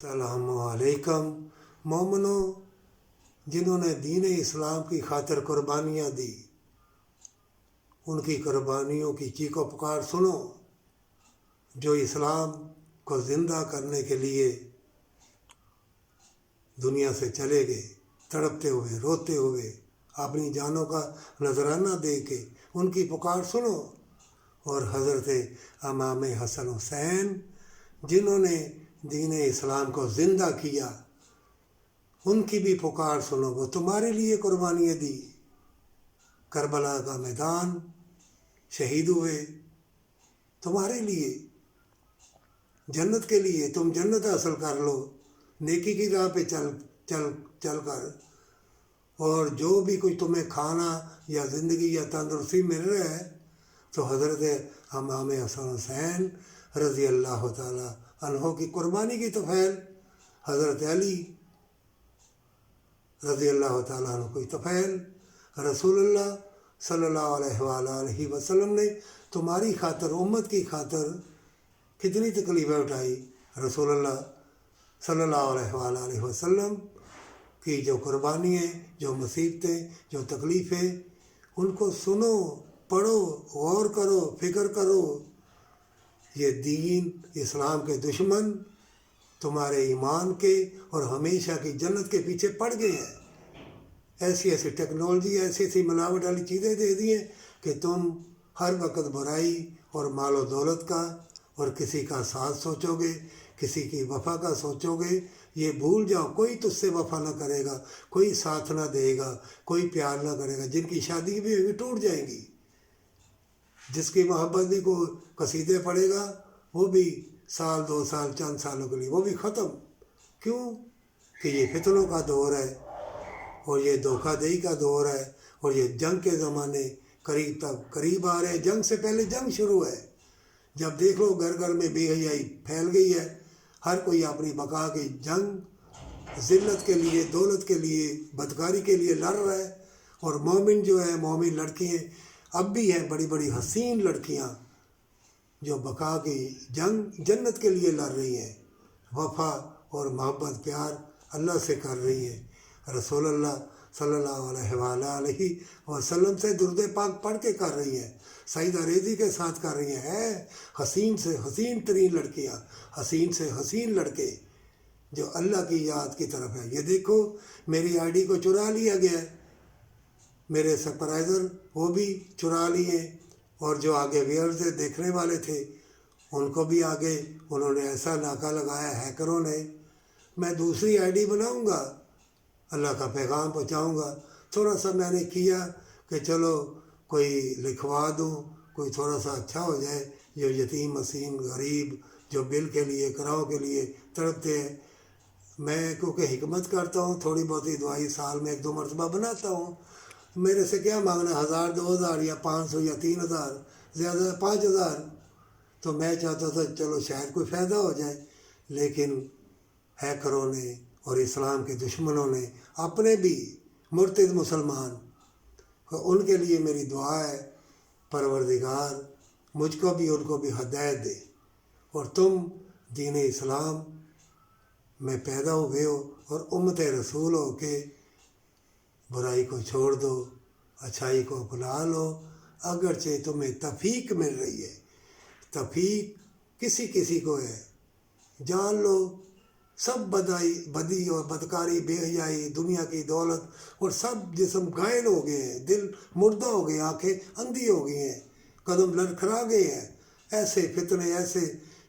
अस्सलामु अलैकुम मोमिनो, जिन्होंने दीन इस्लाम की खातिर कुर्बानियाँ दी, उनकी कुर्बानियों की चीखो पुकार सुनो। जो इस्लाम को ज़िंदा करने के लिए दुनिया से चले गए, तड़पते हुए रोते हुए अपनी जानों का नजराना दे के, उनकी पुकार सुनो। और हज़रत इमाम हसन हुसैन, जिन्होंने दीन इस्लाम को ज़िंदा किया, उनकी भी पुकार सुनो। वो तुम्हारे लिए कुर्बानियाँ दी, करबला का मैदान शहीद हुए तुम्हारे लिए, जन्नत के लिए। तुम जन्नत हासिल कर लो नेकी की राह पे चल चल चल कर। और जो भी कुछ तुम्हें खाना या ज़िंदगी या तंदुरुस्ती मिल रहा है, तो हज़रत इमाम हसन हुसैन रज़ी अल्लाह ताला अन्हो की कुर्बानी की तफ़ैल, हज़रत अली रज़ी अल्लाह ताला अन्हु की तफ़ैल, रसूलुल्लाह सल्लल्लाहु अलैहि वसल्लम ने तुम्हारी खातिर, उम्मत की खातिर कितनी तकलीफ़ें उठाई। रसूलुल्लाह सल्लल्लाहु अलैहि वसल्लम की जो कुर्बानी है, जो मुसीबतें, जो तकलीफ़ें, उनको सुनो, पढ़ो, गौर करो, फ़िक्र करो। ये दीन इस्लाम के दुश्मन तुम्हारे ईमान के और हमेशा की जन्नत के पीछे पड़ गए हैं। ऐसी ऐसी टेक्नोलॉजी, ऐसी ऐसी मिलावट वाली चीज़ें दे दी हैं कि तुम हर वक्त बुराई और मालो दौलत का और किसी का साथ सोचोगे, किसी की वफ़ा का सोचोगे। ये भूल जाओ, कोई तुझसे वफ़ा ना करेगा, कोई साथ ना देगा, कोई प्यार ना करेगा। जिनकी शादी भी होगी टूट जाएंगी, जिसकी मोहब्बत भी को कसीदे पड़ेगा, वो भी साल दो साल चंद सालों के लिए वो भी ख़त्म। क्यों? कि ये फितनों का दौर है और ये धोखाधड़ी का दौर है और ये जंग के ज़माने करीब आ रहे हैं। जंग से पहले जंग शुरू है। जब देख लो घर घर में बेहयाई फैल गई है, हर कोई अपनी बका की जंग ज़िल्लत के लिए, दौलत के लिए, बदकारी के लिए लड़ रहा है। और मोमिन जो है, मोमिन लड़कियाँ अब भी हैं, बड़ी बड़ी हसीन लड़कियाँ जो बका की जंग जन्नत के लिए लड़ रही हैं, वफ़ा और मोहब्बत प्यार अल्लाह से कर रही हैं। रसूलुल्लाह सल्लल्लाहु अलैहि वसल्लम से दुरूद पाक पढ़ के कर रही हैं, सईदा रेज़ी के साथ कर रही हैं। हसीन से हसीन तरीन लड़कियाँ, हसीन से हसीन लड़के जो अल्लाह की याद की तरफ है। ये देखो मेरी आईडी को चुरा लिया गया है, मेरे सरप्राइज़र वो भी चुरा लिए, और जो आगे व्यूअर्स देखने वाले थे उनको भी आगे उन्होंने ऐसा नाका लगाया हैकरों ने। मैं दूसरी आईडी बनाऊंगा, अल्लाह का पैगाम पहुंचाऊंगा। थोड़ा सा मैंने किया कि चलो कोई लिखवा दूं, कोई थोड़ा सा अच्छा हो जाए। जो यतीम मसीन गरीब जो बिल के लिए, कराओं के लिए तड़पते हैं, मैं क्योंकि हिकमत करता हूँ, थोड़ी बहुत ही दुआई साल में 1-2 मरतबा बनाता हूँ। मेरे से क्या मांगना, 1000, 2000 या 500 या 3000, ज़्यादा 5000। तो मैं चाहता था चलो शायद कोई फ़ायदा हो जाए। लेकिन हैकरों ने और इस्लाम के दुश्मनों ने, अपने भी मुर्तद मुसलमान, तो उनके लिए मेरी दुआ है, परवरदिगार मुझको भी उनको भी हिदायत दे। और तुम दीन इस्लाम में पैदा हुए हो और उम्मत रसूल हो के बुराई को छोड़ दो, अच्छाई को अपना लो। अगरचे तुम्हें तफीक मिल रही है, तफीक किसी किसी को है, जान लो। सब बदी और बदकारी, बेहयाई, दुनिया की दौलत और सब जिस्म घायल हो गए हैं, दिल मुर्दा हो गए, आंखें अंधी हो गई हैं, कदम लड़खड़ा गए हैं। ऐसे फितने, ऐसे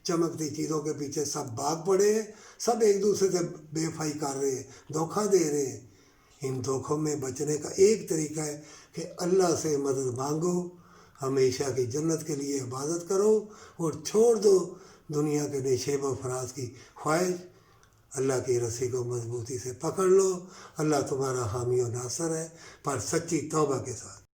चमकती चीज़ों के पीछे सब भाग पड़े हैं। सब एक दूसरे से बेवफाई कर रहे हैं, धोखा दे रहे हैं। इन धोखों में बचने का एक तरीका है कि अल्लाह से मदद मांगो, हमेशा की जन्नत के लिए इबादत करो और छोड़ दो दुनिया के नशेब व फराज की ख्वाहिश। अल्लाह की रस्सी को मजबूती से पकड़ लो। अल्लाह तुम्हारा हामी और नासर है, पर सच्ची तौबा के साथ।